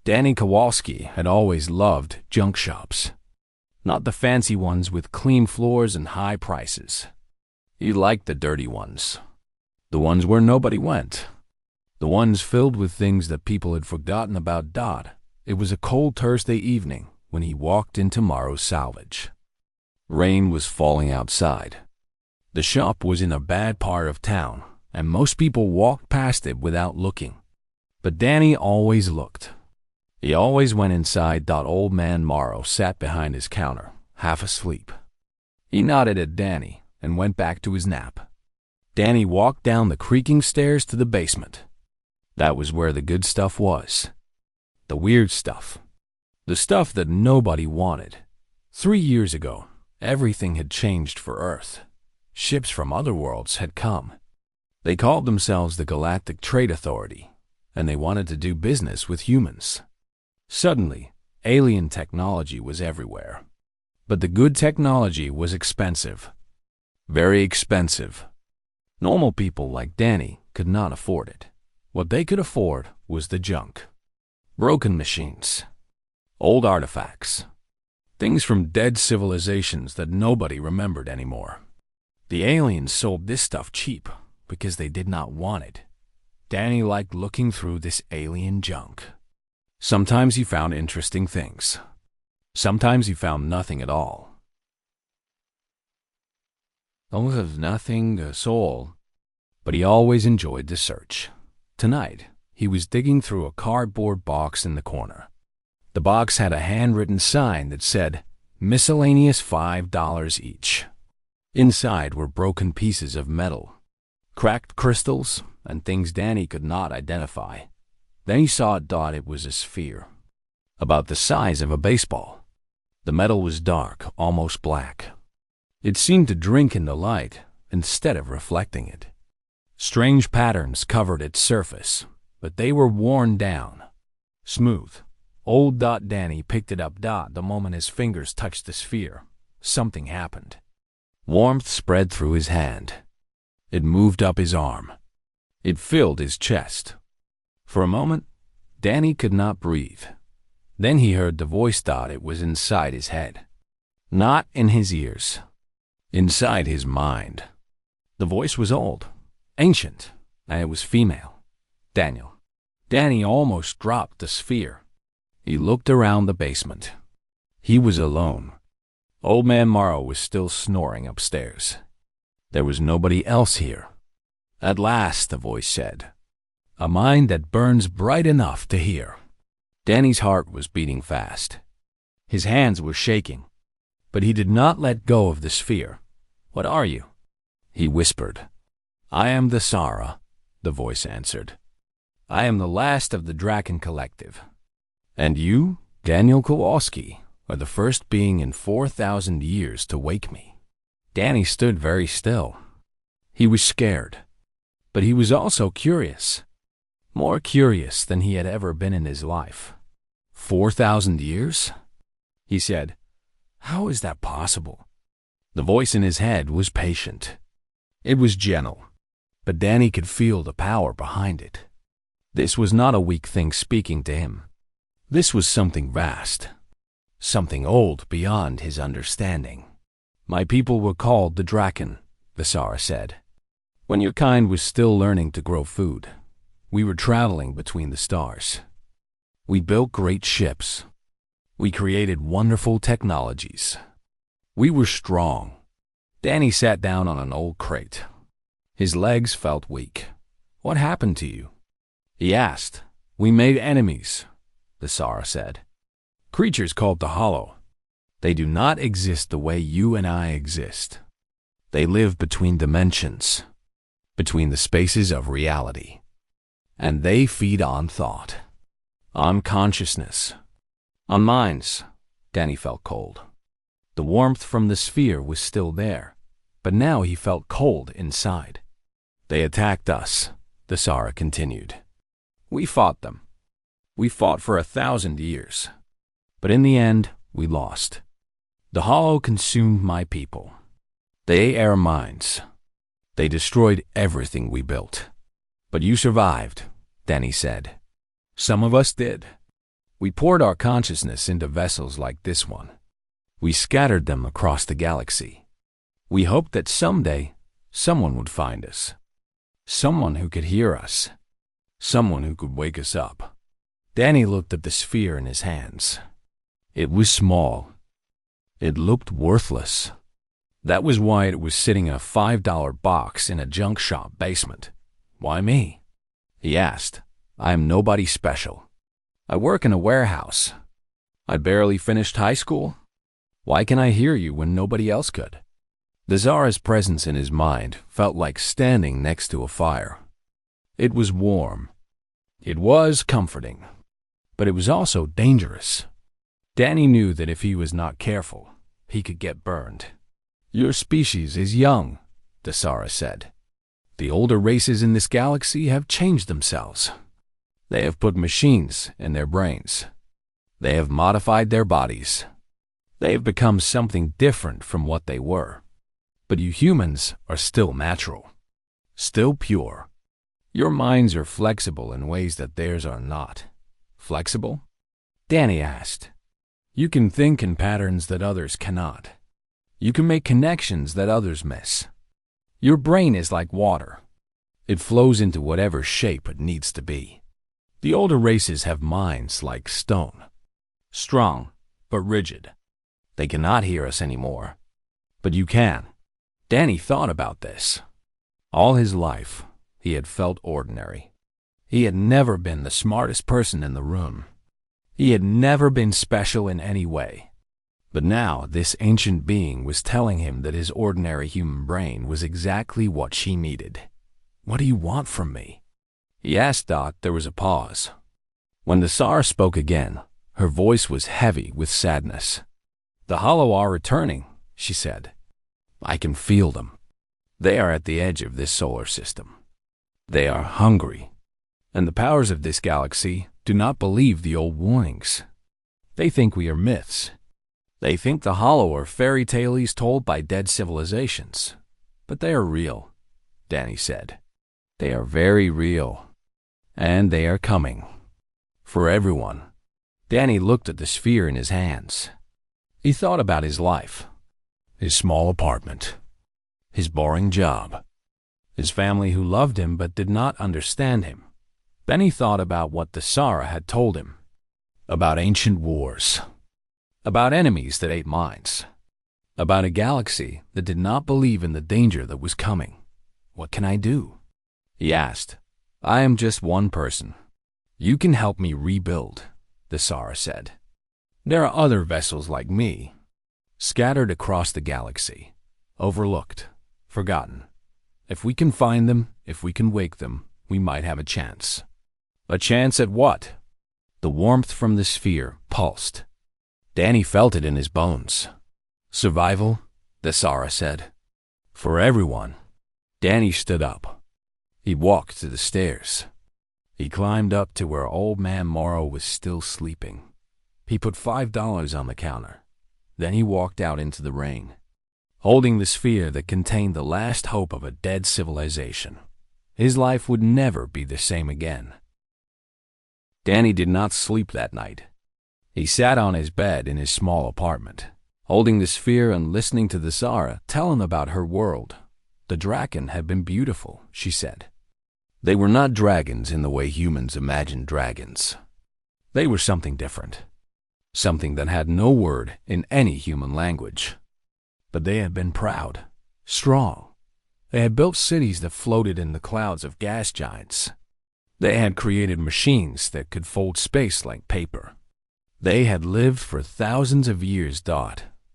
Danny Kowalski had always loved junk shops. Not the fancy ones with clean floors and high prices. He liked the dirty ones. The ones where nobody went. The ones filled with things that people had forgotten about. It was a cold Thursday evening when he walked into Morrow's Salvage. Rain was falling outside. The shop was in a bad part of town, and most people walked past it without looking. But Danny always looked. He always went inside. Old man Morrow sat behind his counter, half asleep. He nodded at Danny and went back to his nap. Danny walked down the creaking stairs to the basement. That was where the good stuff was. The weird stuff. The stuff that nobody wanted. 3 years ago, everything had changed for Earth. Ships from other worlds had come. They called themselves the Galactic Trade Authority, and they wanted to do business with humans. Suddenly, alien technology was everywhere. But the good technology was expensive. Very expensive. Normal people like Danny could not afford it. What they could afford was the junk. Broken machines. Old artifacts. Things from dead civilizations that nobody remembered anymore. The aliens sold this stuff cheap because they did not want it. Danny liked looking through this alien junk. Sometimes he found interesting things. Sometimes he found nothing at all. Almost nothing at all. But he always enjoyed the search. Tonight, he was digging through a cardboard box in the corner. The box had a handwritten sign that said, "Miscellaneous $5 each." Inside were broken pieces of metal, cracked crystals, and things Danny could not identify. Then he saw it. It was a sphere, about the size of a baseball. The metal was dark, almost black. It seemed to drink in the light instead of reflecting it. Strange patterns covered its surface, but they were worn down. Smooth. Old Danny picked it up. The moment his fingers touched the sphere, something happened. Warmth spread through his hand. It moved up his arm. It filled his chest. For a moment, Danny could not breathe. Then he heard the voice. It was inside his head. Not in his ears. Inside his mind. The voice was old, ancient, and it was female. Daniel. Danny almost dropped the sphere. He looked around the basement. He was alone. Old man Morrow was still snoring upstairs. There was nobody else here. At last, the voice said. A mind that burns bright enough to hear. Danny's heart was beating fast. His hands were shaking, but he did not let go of the sphere. "What are you?" he whispered. "I am the Sara," the voice answered. "I am the last of the Draken Collective. And you, Daniel Kowalski, are the first being in 4,000 years to wake me." Danny stood very still. He was scared, but he was also curious. More curious than he had ever been in his life. 4,000 years? He said, "How is that possible?" The voice in his head was patient. It was gentle, but Danny could feel the power behind it. This was not a weak thing speaking to him. This was something vast, something old beyond his understanding. "My people were called the Draken," the Sara said. "When your kind was still learning to grow food, we were traveling between the stars. We built great ships. We created wonderful technologies. We were strong." Danny sat down on an old crate. His legs felt weak. "What happened to you?" he asked. "We made enemies," the Sara said. "Creatures called the Hollow. They do not exist the way you and I exist. They live between dimensions, between the spaces of reality. And they feed on thought, on consciousness, on minds." Danny felt cold. The warmth from the sphere was still there, but now he felt cold inside. "They attacked us," the Sara continued. "We fought them. We fought for 1,000 years. But in the end, we lost. The Hollow consumed my people. They ate our minds. They destroyed everything we built. But you survived," Danny said. "Some of us did. We poured our consciousness into vessels like this one. We scattered them across the galaxy. We hoped that someday someone would find us. Someone who could hear us. Someone who could wake us up. Danny looked at the sphere in his hands. It was small. It looked worthless. That was why it was sitting in a $5 box in a junk shop basement. Why me? He asked. I am nobody special. I work in a warehouse. I barely finished high school. Why can I hear you when nobody else could? The Tsar's presence in his mind felt like standing next to a fire. It was warm. It was comforting. But it was also dangerous. Danny knew that if he was not careful, he could get burned. Your species is young, the Tsar said. The older races in this galaxy have changed themselves. They have put machines in their brains. They have modified their bodies. They have become something different from what they were. But you humans are still natural, still pure. Your minds are flexible in ways that theirs are not. Flexible? Danny asked. You can think in patterns that others cannot. You can make connections that others miss. Your brain is like water. It flows into whatever shape it needs to be. The older races have minds like stone. Strong, but rigid. They cannot hear us anymore. But you can. Danny thought about this. All his life, he had felt ordinary. He had never been the smartest person in the room. He had never been special in any way. But now this ancient being was telling him that his ordinary human brain was exactly what she needed. What do you want from me? He asked. There was a pause. When the Tsar spoke again, her voice was heavy with sadness. The Hollow are returning, she said. I can feel them. They are at the edge of this solar system. They are hungry. And the powers of this galaxy do not believe the old warnings. They think we are myths. They think the Hollow are fairy tales told by dead civilizations. But they are real, Danny said. They are very real. And they are coming. For everyone. Danny looked at the sphere in his hands. He thought about his life. His small apartment. His boring job. His family who loved him but did not understand him. Then he thought about what the Tsar had told him. About ancient wars. About enemies that ate minds. About a galaxy that did not believe in the danger that was coming. What can I do? He asked. I am just one person. You can help me rebuild, the Tsar said. There are other vessels like me, scattered across the galaxy, overlooked, forgotten. If we can find them, if we can wake them, we might have a chance. A chance at what? The warmth from the sphere pulsed. Danny felt it in his bones. Survival, the Tsar said. For everyone. Danny stood up. He walked to the stairs. He climbed up to where old man Morrow was still sleeping. He put $5 on the counter. Then he walked out into the rain, holding the sphere that contained the last hope of a dead civilization. His life would never be the same again. Danny did not sleep that night. He sat on his bed in his small apartment, holding the sphere and listening to the Tsar tell him about her world. The dragon had been beautiful, she said. They were not dragons in the way humans imagine dragons. They were something different. Something that had no word in any human language. But they had been proud, strong. They had built cities that floated in the clouds of gas giants. They had created machines that could fold space like paper. They had lived for thousands of years.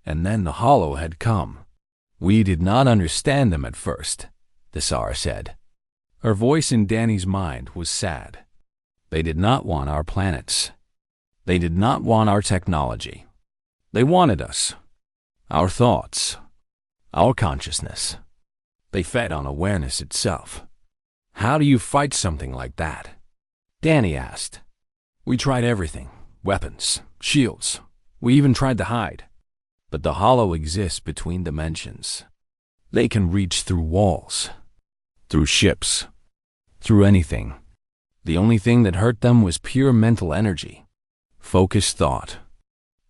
And then the Hollow had come. We did not understand them at first, the Tsar said. Her voice in Danny's mind was sad. They did not want our planets. They did not want our technology. They wanted us, our thoughts, our consciousness. They fed on awareness itself. How do you fight something like that? Danny asked. We tried everything, weapons, shields. We even tried to hide. But the Hollow exists between dimensions. They can reach through walls, through ships, through anything. The only thing that hurt them was pure mental energy. focused thought.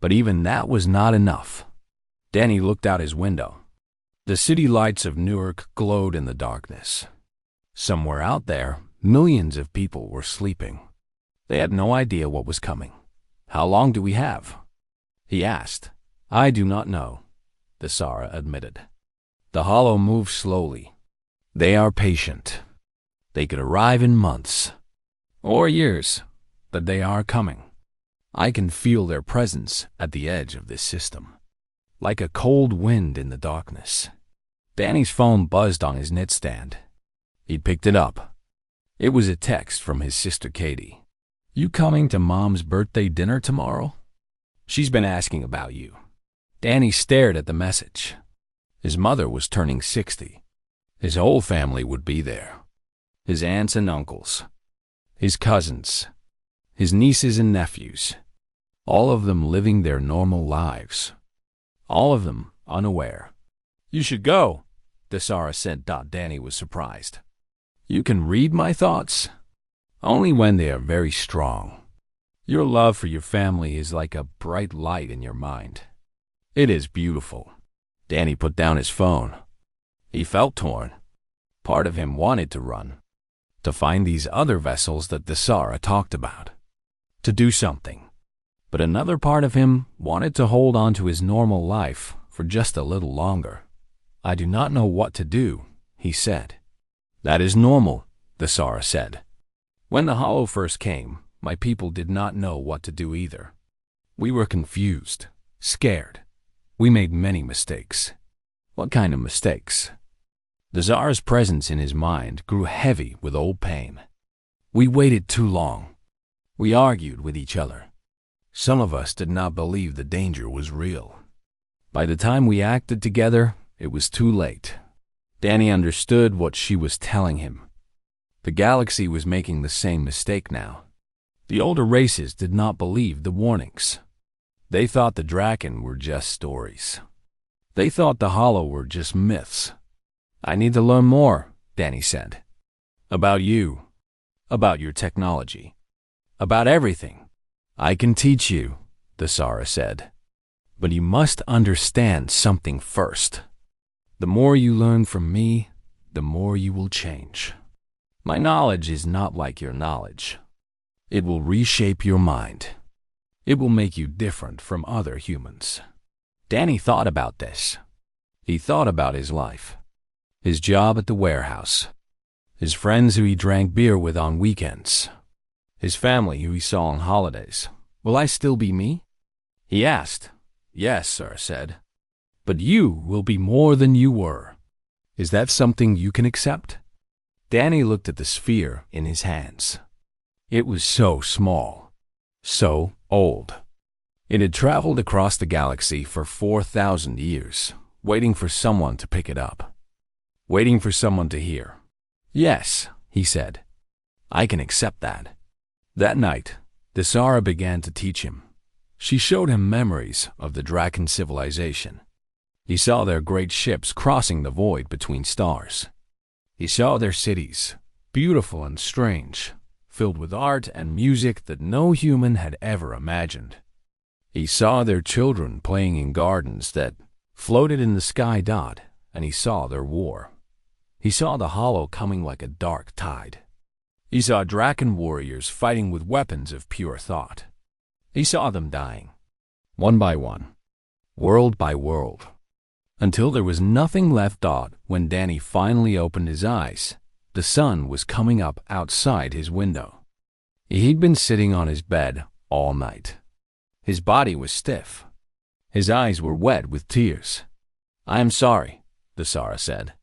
But even that was not enough. Danny looked out his window. The city lights of Newark glowed in the darkness. Somewhere out there, millions of people were sleeping. They had no idea what was coming. "How long do we have?" he asked. "I do not know," the Tsar admitted. The hollow moved slowly. "They are patient. They could arrive in months or years, but they are coming. I can feel their presence at the edge of this system, like a cold wind in the darkness." Danny's phone buzzed on his nightstand. He picked it up. It was a text from his sister Katie. "You coming to Mom's birthday dinner tomorrow? She's been asking about you." Danny stared at the message. His mother was turning 60. His whole family would be there. His aunts and uncles, his cousins, his nieces and nephews, all of them living their normal lives, all of them unaware. "You should go," the Tsar said. Danny was surprised. "You can read my thoughts?" "Only when they are very strong. Your love for your family is like a bright light in your mind. It is beautiful." Danny put down his phone. He felt torn. Part of him wanted to run, to find these other vessels that the Tsar talked about, to do something. But another part of him wanted to hold on to his normal life for just a little longer. "I do not know what to do," he said. "That is normal," the Tsar said. "When the hollow first came, my people did not know what to do either. We were confused, scared. We made many mistakes." "What kind of mistakes?" The Tsar's presence in his mind grew heavy with old pain. "We waited too long. We argued with each other. Some of us did not believe the danger was real. By the time we acted together, it was too late." Danny understood what she was telling him. The galaxy was making the same mistake now. The older races did not believe the warnings. They thought the Draken were just stories. They thought the hollow were just myths. "I need to learn more," Danny said. "About you, about your technology, about everything." "I can teach you," the Tsar said. "But you must understand something first. The more you learn from me, the more you will change. My knowledge is not like your knowledge. It will reshape your mind. It will make you different from other humans." Danny thought about this. He thought about his life, his job at the warehouse, his friends who he drank beer with on weekends, his family who he saw on holidays. "Will I still be me?" he asked. "Yes, sir," said. "But you will be more than you were. Is that something you can accept?" Danny looked at the sphere in his hands. It was so small, so old. It had traveled across the galaxy for 4,000 years, waiting for someone to pick it up, waiting for someone to hear. "Yes," he said. "I can accept that." That night, the Tsara began to teach him. She showed him memories of the Draken civilization. He saw their great ships crossing the void between stars. He saw their cities, beautiful and strange, filled with art and music that no human had ever imagined. He saw their children playing in gardens that floated in the sky. And he saw their war. He saw the hollow coming like a dark tide. He saw Draken warriors fighting with weapons of pure thought. He saw them dying, one by one, world by world, until there was nothing left. When Danny finally opened his eyes, the sun was coming up outside his window. He'd been sitting on his bed all night. His body was stiff. His eyes were wet with tears. "I am sorry," the Tsara said.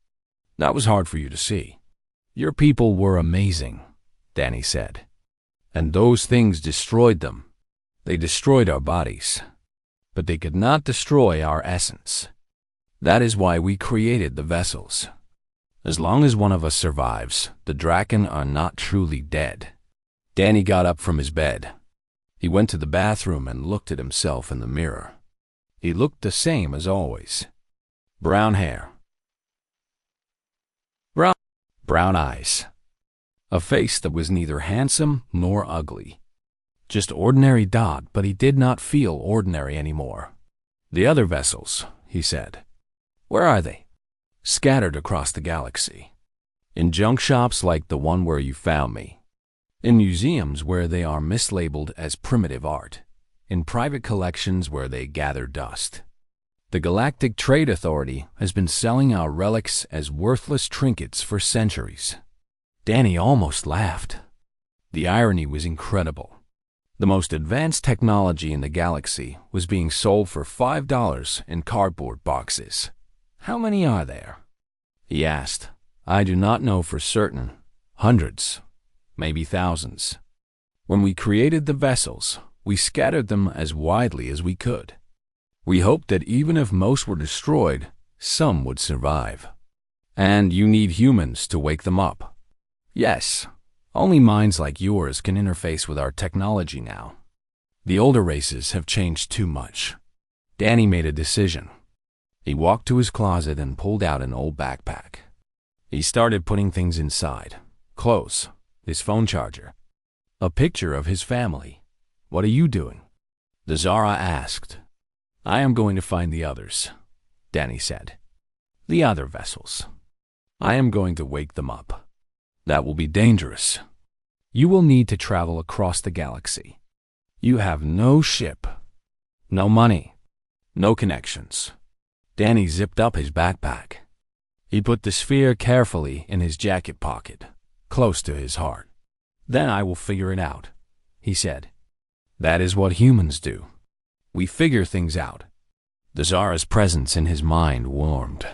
"That was hard for you to see." "Your people were amazing," Danny said. "And those things destroyed them. They destroyed our bodies. But they could not destroy our essence. That is why we created the vessels. As long as one of us survives, the Draken are not truly dead." Danny got up from his bed. He went to the bathroom and looked at himself in the mirror. He looked the same as always. Brown hair, brown eyes, a face that was neither handsome nor ugly, Just ordinary Dot, but he did not feel ordinary anymore. The other vessels, he said. Where are they? Scattered across the galaxy. In junk shops like the one where you found me. In museums where they are mislabeled as primitive art. In private collections where they gather dust. The Galactic Trade Authority has been selling our relics as worthless trinkets for centuries. Danny almost laughed. The irony was incredible. The most advanced technology in the galaxy was being sold for $5 in cardboard boxes. How many are there? He asked. I do not know for certain. Hundreds, maybe thousands. When we created the vessels, we scattered them as widely as we could. We hoped that even if most were destroyed, some would survive. And you need humans to wake them up. Yes, only minds like yours can interface with our technology now. The older races have changed too much. Danny made a decision. He walked to his closet and pulled out an old backpack. He started putting things inside. Clothes, his phone charger, a picture of his family. What are you doing? The Zara asked. I am going to find the others, Danny said. The other vessels. I am going to wake them up. That will be dangerous. You will need to travel across the galaxy. You have no ship, no money, no connections. Danny zipped up his backpack. He put the sphere carefully in his jacket pocket, close to his heart. Then I will figure it out, he said. That is what humans do. We figure things out. The Zara's presence in his mind warmed.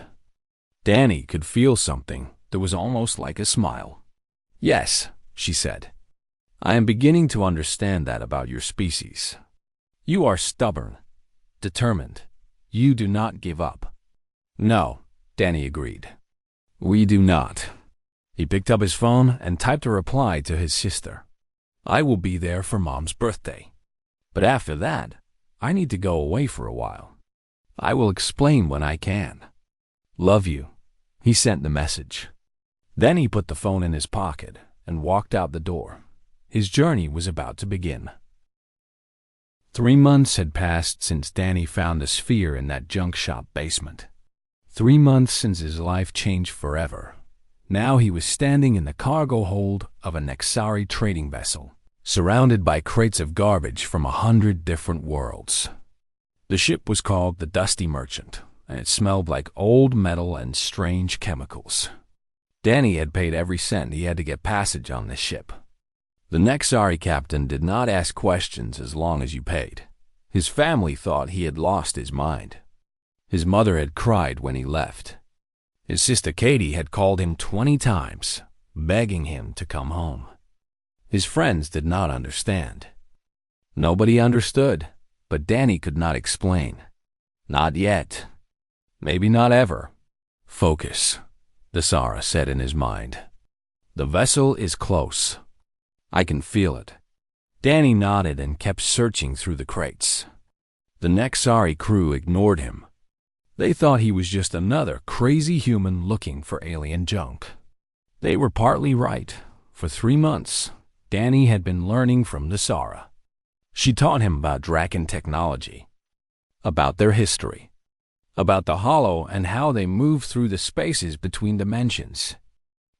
Danny could feel something that was almost like a smile. Yes, she said. I am beginning to understand that about your species. You are stubborn, determined. You do not give up. No, Danny agreed. We do not. He picked up his phone and typed a reply to his sister. I will be there for Mom's birthday. But after that, I need to go away for a while. I will explain when I can. Love you. He sent the message. Then he put the phone in his pocket and walked out the door. His journey was about to begin. 3 months had passed since Danny found the sphere in that junk shop basement. 3 months since his life changed forever. Now he was standing in the cargo hold of a Nexari trading vessel, surrounded by crates of garbage from 100 different worlds. The ship was called the Dusty Merchant, and it smelled like old metal and strange chemicals. Danny had paid every cent he had to get passage on this ship. The Nexari captain did not ask questions as long as you paid. His family thought he had lost his mind. His mother had cried when he left. His sister Katie had called him 20 times, begging him to come home. His friends did not understand. Nobody understood, but Danny could not explain. Not yet. Maybe not ever. Focus, the Zara said in his mind. The vessel is close. I can feel it. Danny nodded and kept searching through the crates. The Nexari crew ignored him. They thought he was just another crazy human looking for alien junk. They were partly right. For 3 months, Danny had been learning from the Zara. She taught him about Draken technology, about their history, about the Hollow and how they moved through the spaces between dimensions.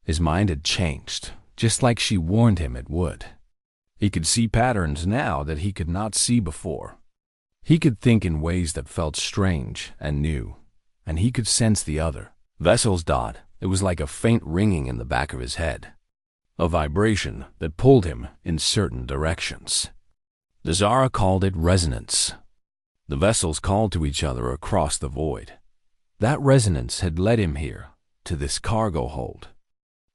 His mind had changed, just like she warned him it would. He could see patterns now that he could not see before. He could think in ways that felt strange and new, and he could sense the other. Vessel's dot, it was like a faint ringing in the back of his head, a vibration that pulled him in certain directions. The Zara called it resonance. The vessels called to each other across the void. That resonance had led him here, to this cargo hold,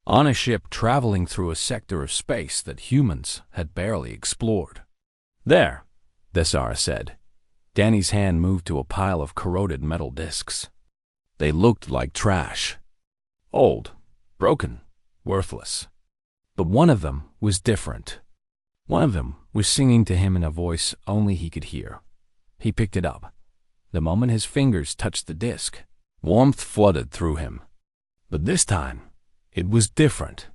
on a ship traveling through a sector of space that humans had barely explored. There, the Zara said. Danny's hand moved to a pile of corroded metal discs. They looked like trash. Old, broken, worthless. But one of them was different. One of them was singing to him in a voice only he could hear. He picked it up. The moment his fingers touched the disc, warmth flooded through him. But this time, it was different.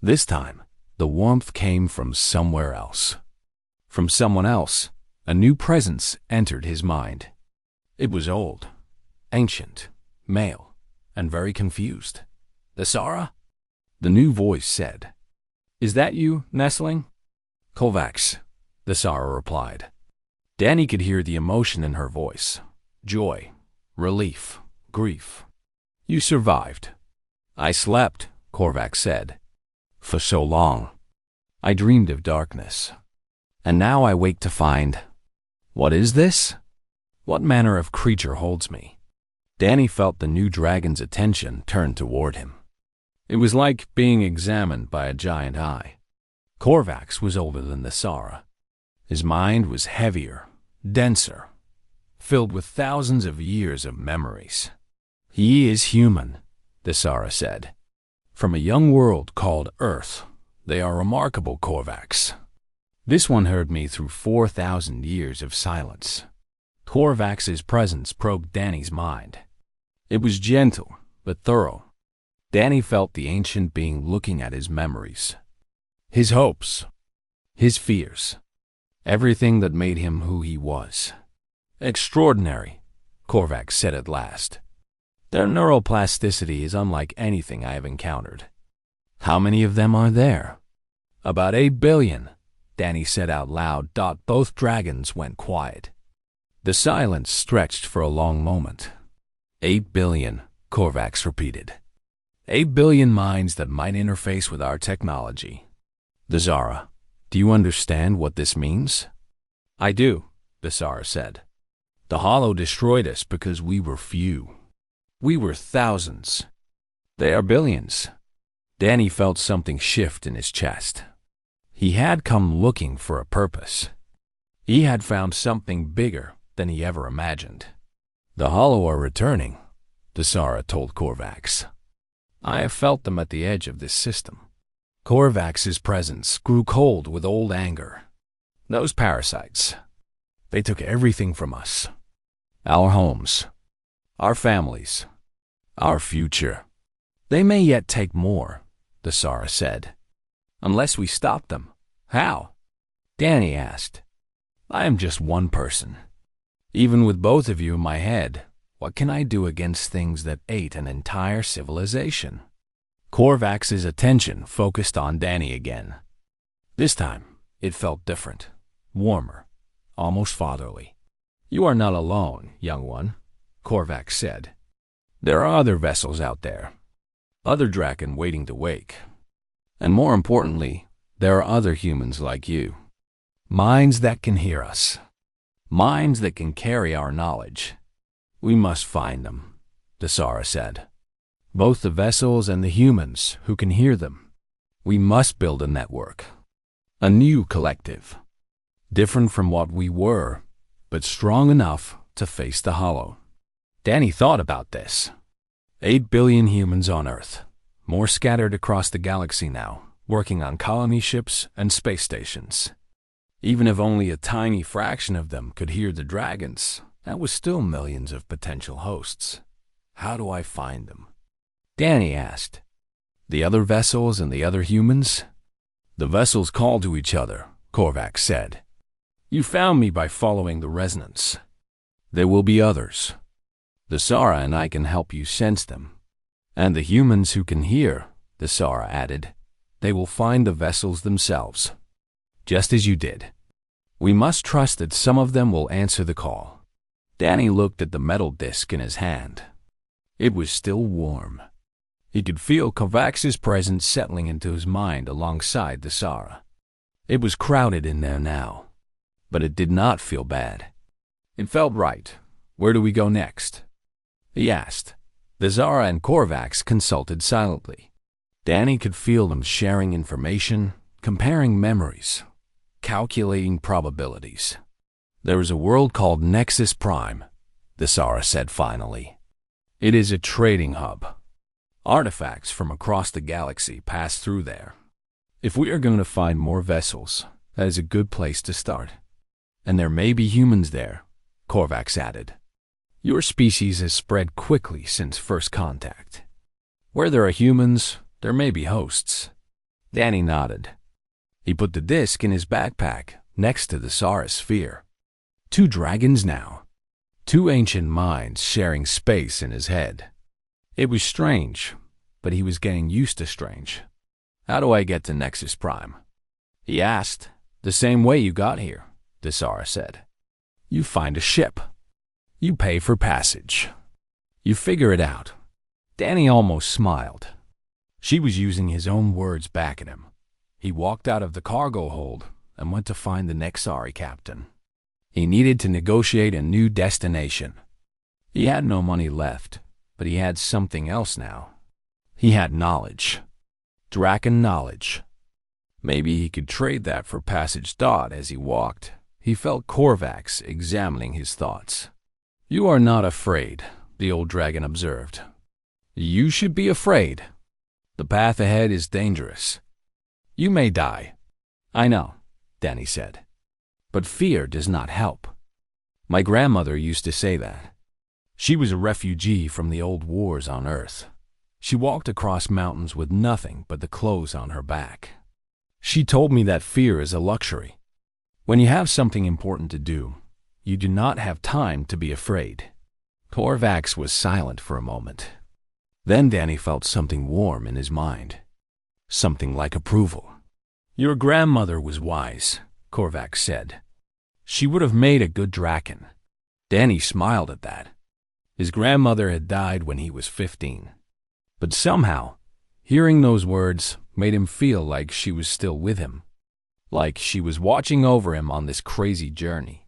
This time, the warmth came from somewhere else. From someone else, a new presence entered his mind. It was old, ancient, male, and very confused. "Thesara?" The new voice said. "Is that you, Nestling?" "Kovacs," Thesara replied. Danny could hear the emotion in her voice. Joy, relief, grief. "You survived." "I slept," Kovacs said. "For so long. I dreamed of darkness. And now I wake to find... What is this? What manner of creature holds me?" Danny felt the new dragon's attention turn toward him. It was like being examined by a giant eye. Kovacs was older than Thesara. His mind was heavier, denser, filled with thousands of years of memories. "He is human," Thesara said. "From a young world called Earth. They are remarkable, Kovacs. This one heard me through 4,000 years of silence." Kovacs' presence probed Danny's mind. It was gentle, but thorough. Danny felt the ancient being looking at his memories, his hopes, his fears, everything that made him who he was. "Extraordinary," Kovacs said at last. "Their neuroplasticity is unlike anything I have encountered." "How many of them are there?" "About 8 billion, Danny said out loud. Both dragons went quiet. The silence stretched for a long moment. 8 billion, Kovacs repeated. 8 billion minds that might interface with our technology. Thesara, do you understand what this means?" "I do," Thesara said. "The Hollow destroyed us because we were few. We were thousands. They are billions." Danny felt something shift in his chest. He had come looking for a purpose. He had found something bigger than he ever imagined. "The Hollow are returning," Thesara told Kovacs. "I have felt them at the edge of this system." Kovacs' presence grew cold with old anger. "Those parasites. They took everything from us. Our homes, our families, our future. They may yet take more," Thesara said. "Unless we stop them." "How?" Danny asked. "I am just one person. Even with both of you in my head, what can I do against things that ate an entire civilization?" Kovacs' attention focused on Danny again. This time, it felt different, warmer, almost fatherly. "You are not alone, young one," Kovacs said. "There are other vessels out there, other draken waiting to wake. And more importantly, there are other humans like you. Minds that can hear us. Minds that can carry our knowledge. We must find them," Thesara said. "Both the vessels and the humans who can hear them. We must build a network. A new collective. Different from what we were, but strong enough to face the Hollow." Danny thought about this. 8 billion humans on Earth, more scattered across the galaxy now, working on colony ships and space stations. Even if only a tiny fraction of them could hear the dragons, that was still millions of potential hosts. "How do I find them?" Danny asked. "The other vessels and the other humans?" "The vessels call to each other," Kovacs said. "You found me by following the resonance. There will be others. Thesara and I can help you sense them. And the humans who can hear," Thesara added, "they will find the vessels themselves. Just as you did. We must trust that some of them will answer the call." Danny looked at the metal disc in his hand. It was still warm. He could feel Kovacs' presence settling into his mind alongside Thesara. It was crowded in there now, but it did not feel bad. It felt right. "Where do we go next?" he asked. Thesara and Kovacs consulted silently. Danny could feel them sharing information, comparing memories, calculating probabilities. "There is a world called Nexus Prime," Thesara said finally. "It is a trading hub. Artifacts from across the galaxy pass through there. If we are going to find more vessels, that is a good place to start. And there may be humans there," Kovacs added. "Your species has spread quickly since first contact. Where there are humans, there may be hosts." Danny nodded. He put the disc in his backpack, next to the Sara sphere. Two dragons now. Two ancient minds sharing space in his head. It was strange, but he was getting used to strange. "How do I get to Nexus Prime?" he asked. "The same way you got here," the Sara said. "You find a ship. You pay for passage. You figure it out." Danny almost smiled. She was using his own words back at him. He walked out of the cargo hold and went to find the Nexari captain. He needed to negotiate a new destination. He had no money left, but he had something else now. He had knowledge. Draken knowledge. Maybe he could trade that for passage. As he walked, he felt Korvax examining his thoughts. "You are not afraid," the old dragon observed. "You should be afraid. The path ahead is dangerous. You may die." "I know," Danny said. "But fear does not help. My grandmother used to say that. She was a refugee from the old wars on Earth. She walked across mountains with nothing but the clothes on her back. She told me that fear is a luxury. When you have something important to do, you do not have time to be afraid." Korvax was silent for a moment. Then Danny felt something warm in his mind. Something like approval. "Your grandmother was wise," Korvax said. "She would have made a good Draken." Danny smiled at that. His grandmother had died when he was 15. But somehow, hearing those words made him feel like she was still with him. Like she was watching over him on this crazy journey.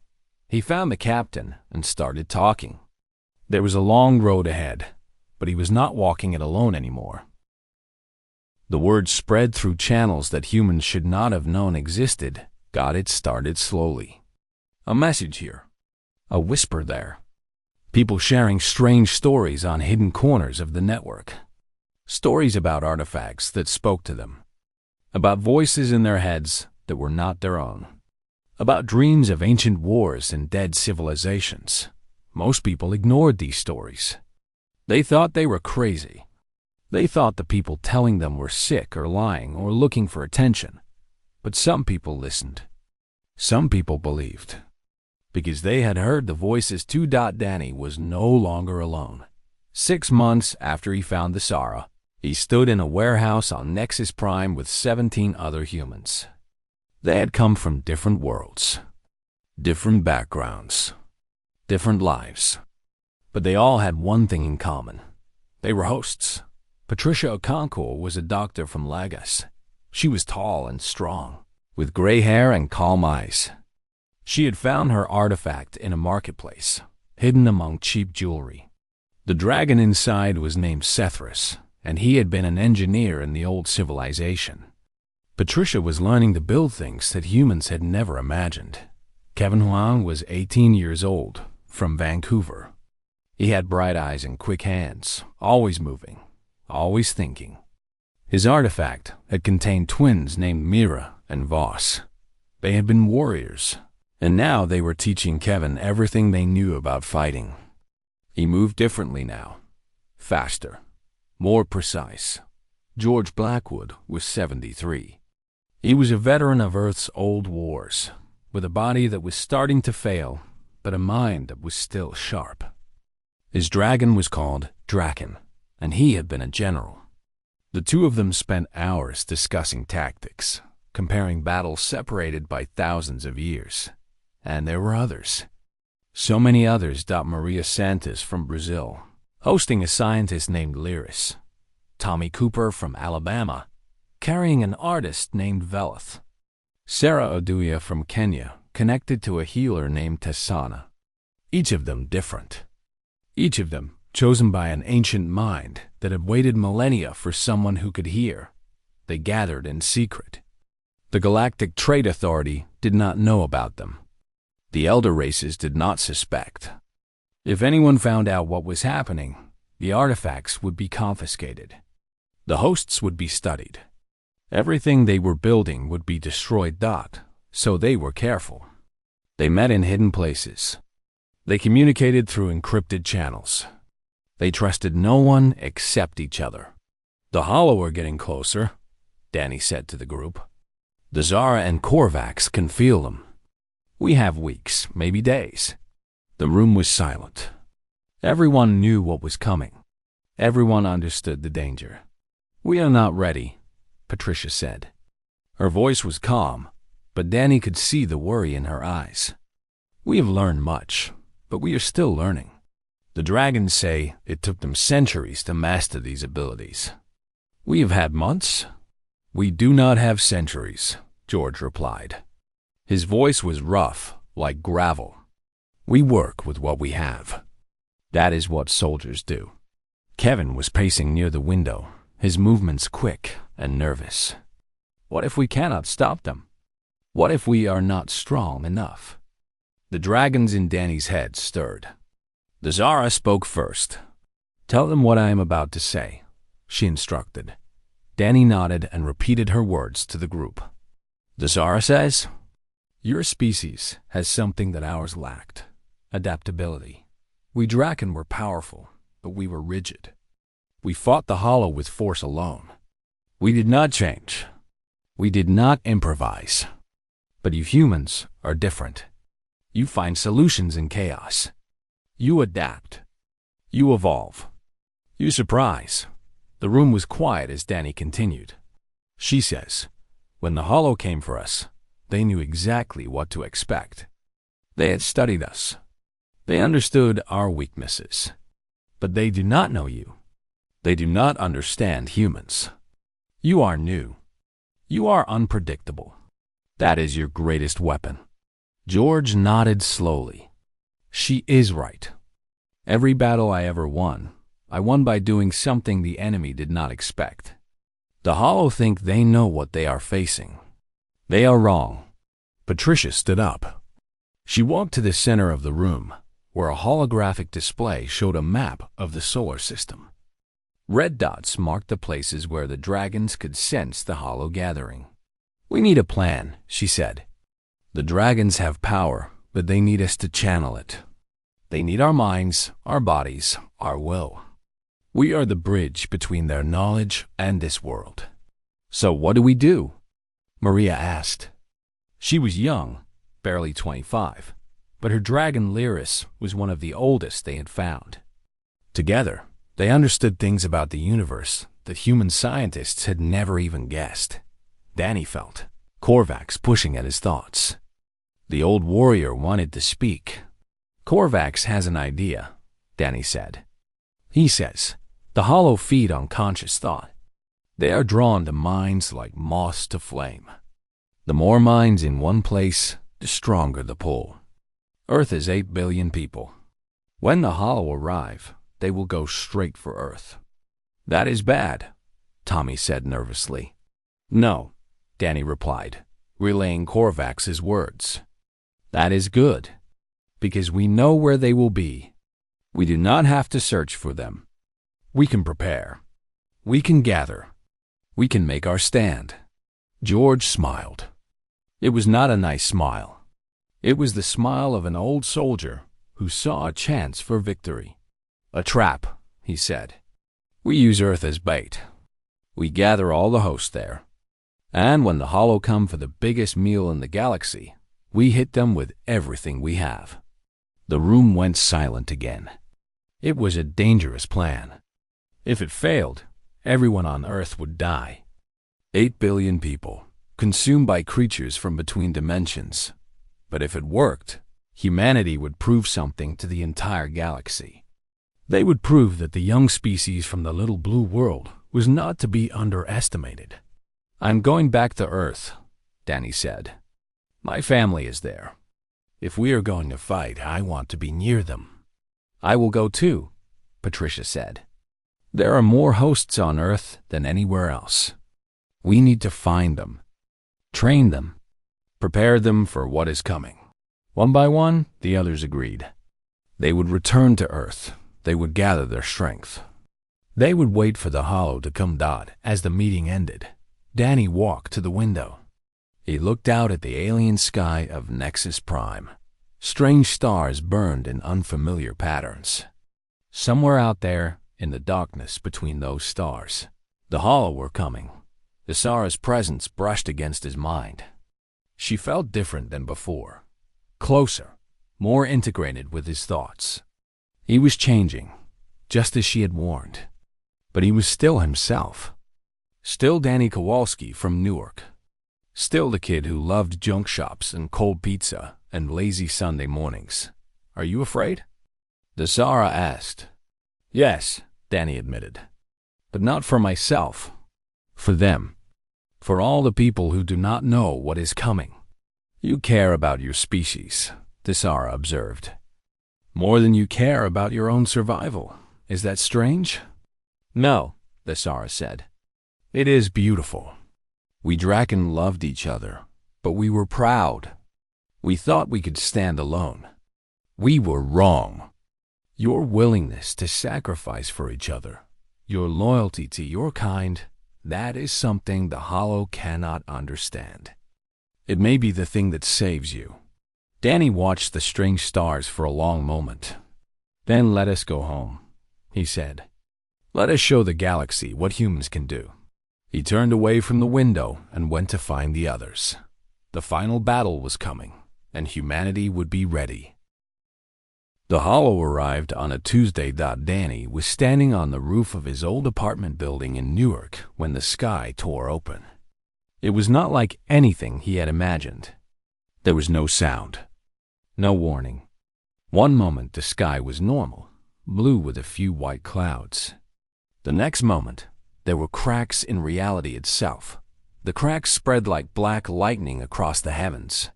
He found the captain and started talking. There was a long road ahead, but he was not walking it alone anymore. The word spread through channels that humans should not have known existed. Got it started slowly. A message here. A whisper there. People sharing strange stories on hidden corners of the network. Stories about artifacts that spoke to them. About voices in their heads that were not their own. About dreams of ancient wars and dead civilizations. Most people ignored these stories. They thought they were crazy. They thought the people telling them were sick or lying or looking for attention. But some people listened. Some people believed. Because they had heard the voices too. Danny was no longer alone. 6 months after he found the Sara, he stood in a warehouse on Nexus Prime with 17 other humans. They had come from different worlds, different backgrounds, different lives. But they all had one thing in common. They were hosts. Patricia Okonkwo was a doctor from Lagos. She was tall and strong, with gray hair and calm eyes. She had found her artifact in a marketplace, hidden among cheap jewelry. The dragon inside was named Sethris, and he had been an engineer in the old civilization. Patricia was learning to build things that humans had never imagined. Kevin Huang was 18 years old, from Vancouver. He had bright eyes and quick hands, always moving, always thinking. His artifact had contained twins named Mira and Voss. They had been warriors, and now they were teaching Kevin everything they knew about fighting. He moved differently now, faster, more precise. George Blackwood was 73. He was a veteran of Earth's old wars, with a body that was starting to fail, but a mind that was still sharp. His dragon was called Draken, and he had been a general. The two of them spent hours discussing tactics, comparing battles separated by thousands of years. And there were others. So many others. Maria Santos from Brazil, hosting a scientist named Lyris. Tommy Cooper from Alabama, carrying an artist named Velith. Sarah Oduya from Kenya, connected to a healer named Tessana. Each of them different. Each of them chosen by an ancient mind that had waited millennia for someone who could hear. They gathered in secret. The Galactic Trade Authority did not know about them. The elder races did not suspect. If anyone found out what was happening, the artifacts would be confiscated. The hosts would be studied. Everything they were building would be destroyed. So they were careful. They met in hidden places. They communicated through encrypted channels. They trusted no one except each other. "The Hollow are getting closer," Danny said to the group. "The Zara and Korvax can feel them. We have weeks, maybe days." The room was silent. Everyone knew what was coming. Everyone understood the danger. "We are not ready," Patricia said. Her voice was calm, but Danny could see the worry in her eyes. "We have learned much, but we are still learning. The dragons say it took them centuries to master these abilities. We have had months." "We do not have centuries," George replied. His voice was rough, like gravel. "We work with what we have. That is what soldiers do." Kevin was pacing near the window, his movements quick and nervous. "What if we cannot stop them? What if we are not strong enough?" The dragons in Danny's head stirred. The Zara spoke first. "Tell them what I am about to say," she instructed. Danny nodded and repeated her words to the group. "The Zara says, your species has something that ours lacked: adaptability. We Draken were powerful, but we were rigid. We fought the Hollow with force alone. We did not change. We did not improvise. But you humans are different. You find solutions in chaos. You adapt. You evolve. You surprise." The room was quiet as Danny continued. "She says, when the Hollow came for us, they knew exactly what to expect. They had studied us. They understood our weaknesses. But they do not know you. They do not understand humans. You are new. You are unpredictable. That is your greatest weapon." George nodded slowly. "She is right. Every battle I ever won, I won by doing something the enemy did not expect. The Hollow think they know what they are facing. They are wrong." Patricia stood up. She walked to the center of the room, where a holographic display showed a map of the solar system. Red dots marked the places where the dragons could sense the Hollow gathering. "We need a plan," she said. "The dragons have power, but they need us to channel it. They need our minds, our bodies, our will. We are the bridge between their knowledge and this world." "So what do we do?" Maria asked. She was young, barely 25, but her dragon Lyris was one of the oldest they had found. Together, they understood things about the universe that human scientists had never even guessed. Danny felt Korvax pushing at his thoughts. The old warrior wanted to speak. "Korvax has an idea," Danny said. "He says, the Hollow feed on conscious thought. They are drawn to minds like moths to flame. The more minds in one place, the stronger the pull. Earth is 8 billion people. When the Hollow arrive, they will go straight for Earth." "That is bad," Tommy said nervously. "No," Danny replied, relaying Korvax's words. "That is good, because we know where they will be. We do not have to search for them. We can prepare. We can gather. We can make our stand." George smiled. It was not a nice smile. It was the smile of an old soldier who saw a chance for victory. "A trap," he said. "We use Earth as bait. We gather all the hosts there. And when the Hollow come for the biggest meal in the galaxy, we hit them with everything we have." The room went silent again. It was a dangerous plan. If it failed, everyone on Earth would die. 8 billion people, consumed by creatures from between dimensions. But if it worked, humanity would prove something to the entire galaxy. They would prove that the young species from the little blue world was not to be underestimated. "I'm going back to Earth," Danny said. "My family is there. If we are going to fight, I want to be near them." "I will go too," Patricia said. "There are more hosts on Earth than anywhere else. We need to find them, train them, prepare them for what is coming." One by one, the others agreed. They would return to Earth. They would gather their strength. They would wait for the Hollow to come dot as the meeting ended. Danny walked to the window. He looked out at the alien sky of Nexus Prime. Strange stars burned in unfamiliar patterns. Somewhere out there, in the darkness between those stars, the Hollow were coming. Isara's presence brushed against his mind. She felt different than before. closer, more integrated with his thoughts. He was changing, just as she had warned. But he was still himself. Still Danny Kowalski from Newark. Still the kid who loved junk shops and cold pizza and lazy Sunday mornings. Are you afraid? Desara asked. Yes, Danny admitted. But not for myself. For them. For all the people who do not know what is coming. You care about your species, Desara observed. More than you care about your own survival. Is that strange? No, Desara said. It is beautiful. We Draken loved each other, but we were proud. We thought we could stand alone. We were wrong. Your willingness to sacrifice for each other, your loyalty to your kind, that is something the Hollow cannot understand. It may be the thing that saves you. Danny watched the strange stars for a long moment. Then let us go home, he said. Let us show the galaxy what humans can do. He turned away from the window and went to find the others. The final battle was coming, and humanity would be ready. The Hollow arrived on a Tuesday. Danny was standing on the roof of his old apartment building in Newark when the sky tore open. It was not like anything he had imagined. There was no sound, no warning. One moment the sky was normal, blue with a few white clouds. The next moment, there were cracks in reality itself. The cracks spread like black lightning across the heavens.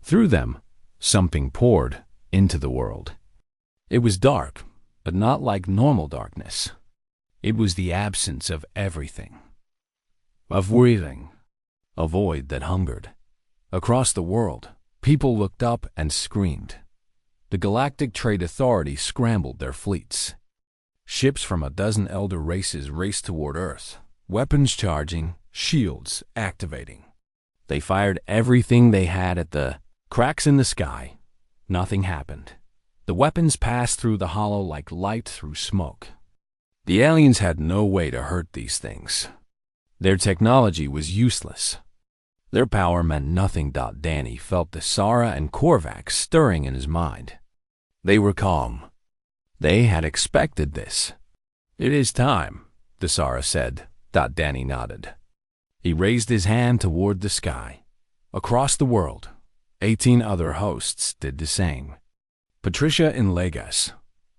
Through them, something poured into the world. It was dark, but not like normal darkness. It was the absence of everything. Of breathing. A void that hungered. Across the world, people looked up and screamed. The Galactic Trade Authority scrambled their fleets. Ships from a dozen elder races raced toward Earth, weapons charging, shields activating. They fired everything they had at the cracks in the sky. Nothing happened. The weapons passed through the Hollow like light through smoke. The aliens had no way to hurt these things. Their technology was useless. Their power meant nothing. Danny felt Desara and Korvac stirring in his mind. They were calm. They had expected this. It is time, Desara said. Danny nodded. He raised his hand toward the sky. Across the world, 18 other hosts did the same. Patricia in Lagos,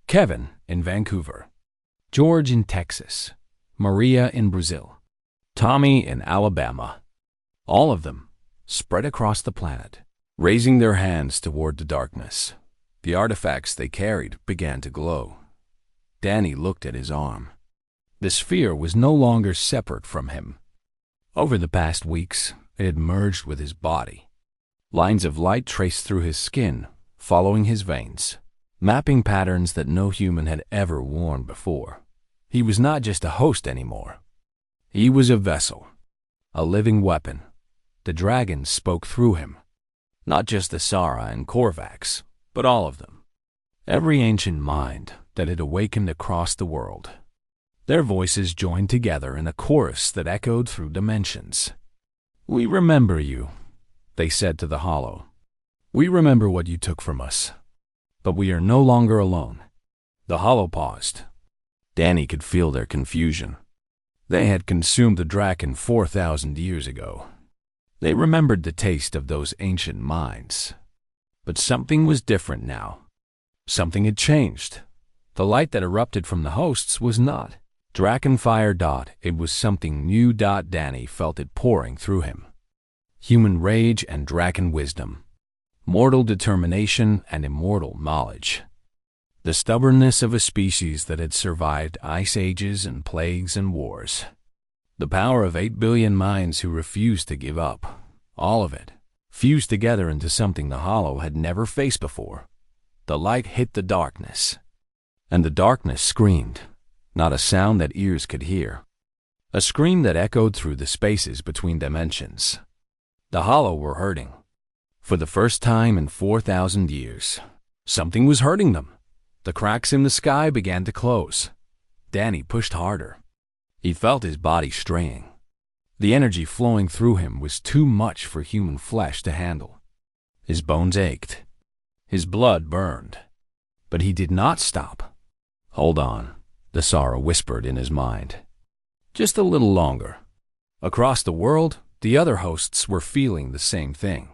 Kevin in Vancouver, George in Texas, Maria in Brazil, Tommy in Alabama. All of them spread across the planet, raising their hands toward the darkness. The artifacts they carried began to glow. Danny looked at his arm. The sphere was no longer separate from him. Over the past weeks, it had merged with his body. Lines of light traced through his skin, following his veins, mapping patterns that no human had ever worn before. He was not just a host anymore. He was a vessel, a living weapon. The dragons spoke through him, not just the Sara and Korvax, but all of them. Every ancient mind that had awakened across the world. Their voices joined together in a chorus that echoed through dimensions. We remember you, they said to the Hollow. We remember what you took from us. But we are no longer alone. The Hollow paused. Danny could feel their confusion. They had consumed the Draken 4,000 years ago. They remembered the taste of those ancient minds. But something was different now. Something had changed. The light that erupted from the hosts was not Draken fire. It was something new. Danny felt it pouring through him. Human rage and Draken wisdom. Mortal determination and immortal knowledge. The stubbornness of a species that had survived ice ages and plagues and wars. The power of 8 billion minds who refused to give up. All of it, fused together into something the Hollow had never faced before. The light hit the darkness. And the darkness screamed, not a sound that ears could hear. A scream that echoed through the spaces between dimensions. The Hollow were hurting. For the first time in 4,000 years, something was hurting them. The cracks in the sky began to close. Danny pushed harder. He felt his body straying. The energy flowing through him was too much for human flesh to handle. His bones ached. His blood burned. But he did not stop. "Hold on," the Tsar whispered in his mind. "Just a little longer." Across the world, the other hosts were feeling the same thing.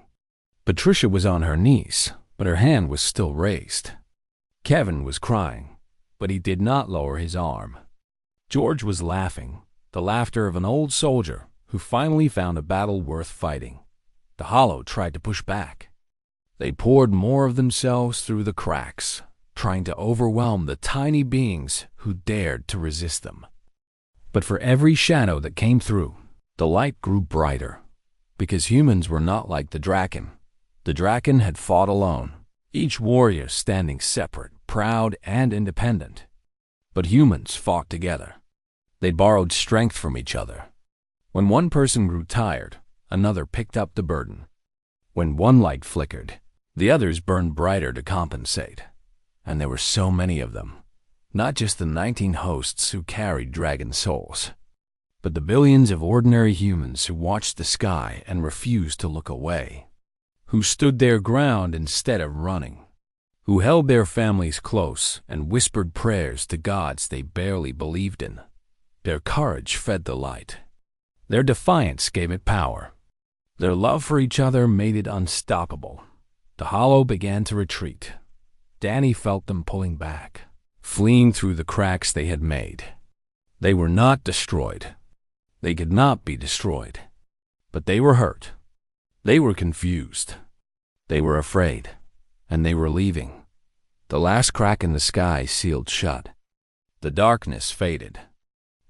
Patricia was on her knees, but her hand was still raised. Kevin was crying, but he did not lower his arm. George was laughing, the laughter of an old soldier who finally found a battle worth fighting. The Hollow tried to push back. They poured more of themselves through the cracks, trying to overwhelm the tiny beings who dared to resist them. But for every shadow that came through, the light grew brighter, because humans were not like the Draken. The Draken had fought alone, each warrior standing separate, proud, and independent. But humans fought together. They borrowed strength from each other. When one person grew tired, another picked up the burden. When one light flickered, the others burned brighter to compensate. And there were so many of them, not just the 19 hosts who carried dragon souls, but the billions of ordinary humans who watched the sky and refused to look away, who stood their ground instead of running, who held their families close and whispered prayers to gods they barely believed in. Their courage fed the light. Their defiance gave it power. Their love for each other made it unstoppable. The Hollow began to retreat. Danny felt them pulling back, fleeing through the cracks they had made. They were not destroyed. They could not be destroyed. But they were hurt. They were confused. They were afraid. And they were leaving. The last crack in the sky sealed shut. The darkness faded.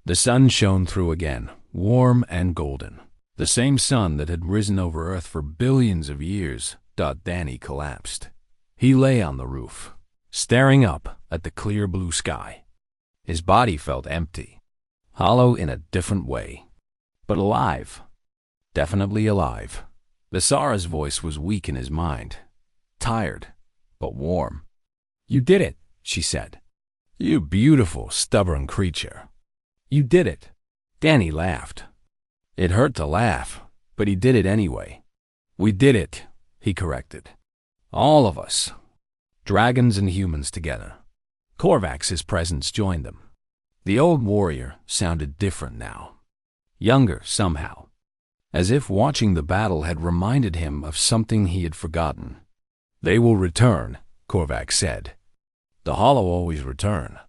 The sun shone through again, warm and golden. The same sun that had risen over Earth for billions of years. Danny collapsed. He lay on the roof, staring up at the clear blue sky. His body felt empty, hollow in a different way, but alive. Definitely alive. Visara's voice was weak in his mind, tired, but warm. "You did it," she said. "You beautiful, stubborn creature. You did it." Danny laughed. It hurt to laugh, but he did it anyway. "We did it," he corrected. "All of us. Dragons and humans together." Korvax's presence joined them. The old warrior sounded different now. Younger somehow. As if watching the battle had reminded him of something he had forgotten. "They will return," Korvax said. "The Hollow always return.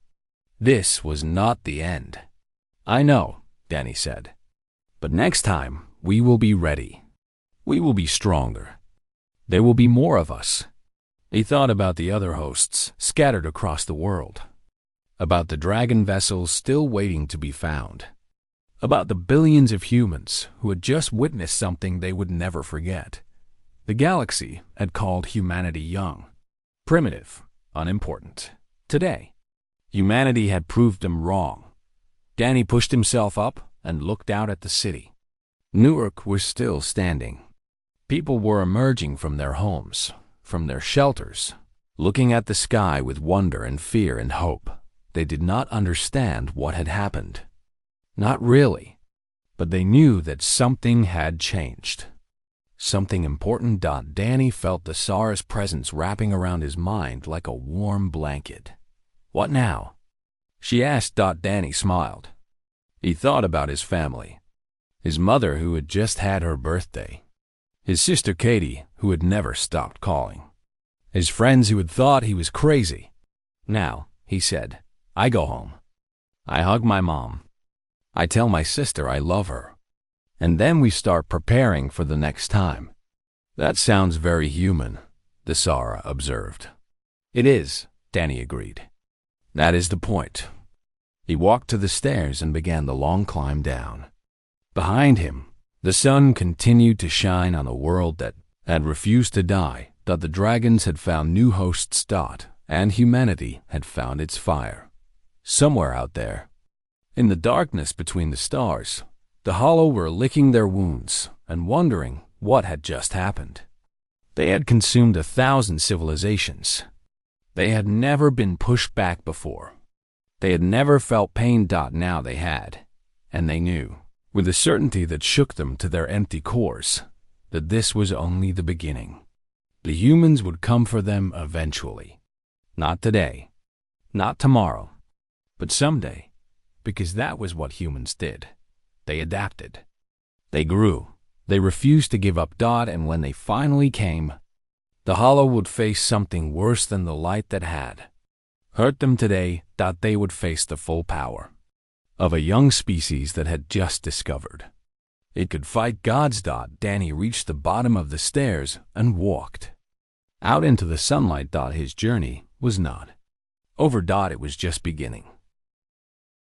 This was not the end." "I know," Danny said. "But next time, we will be ready. We will be stronger. There will be more of us." He thought about the other hosts scattered across the world, about the dragon vessels still waiting to be found, about the billions of humans who had just witnessed something they would never forget. The galaxy had called humanity young, primitive, unimportant. Today, humanity had proved them wrong. Danny pushed himself up and looked out at the city. Newark was still standing. People were emerging from their homes, from their shelters, looking at the sky with wonder and fear and hope. They did not understand what had happened. Not really, but they knew that something had changed. Something important. Danny felt the Tsar's presence wrapping around his mind like a warm blanket. "What now?" she asked. Danny smiled. He thought about his family. His mother, who had just had her birthday. His sister Katie, who had never stopped calling. His friends who had thought he was crazy. "Now," he said, "I go home. I hug my mom. I tell my sister I love her. And then we start preparing for the next time." "That sounds very human," the Tsar observed. "It is," Danny agreed. "That is the point." He walked to the stairs and began the long climb down. Behind him, the sun continued to shine on a world that had refused to die. The dragons had found new hosts. And humanity had found its fire. Somewhere out there, in the darkness between the stars, the Hollow were licking their wounds and wondering what had just happened. They had consumed 1,000 civilizations. They had never been pushed back before. They had never felt pain. Now they had, and they knew, with a certainty that shook them to their empty cores, that this was only the beginning. The humans would come for them eventually. Not today, not tomorrow, but someday, because that was what humans did. They adapted. They grew. They refused to give up. And when they finally came, the Hollow would face something worse than the light that had hurt them today. They would face the full power of a young species that had just discovered it could fight gods. Danny reached the bottom of the stairs and walked out into the sunlight. His journey was not over. It was just beginning.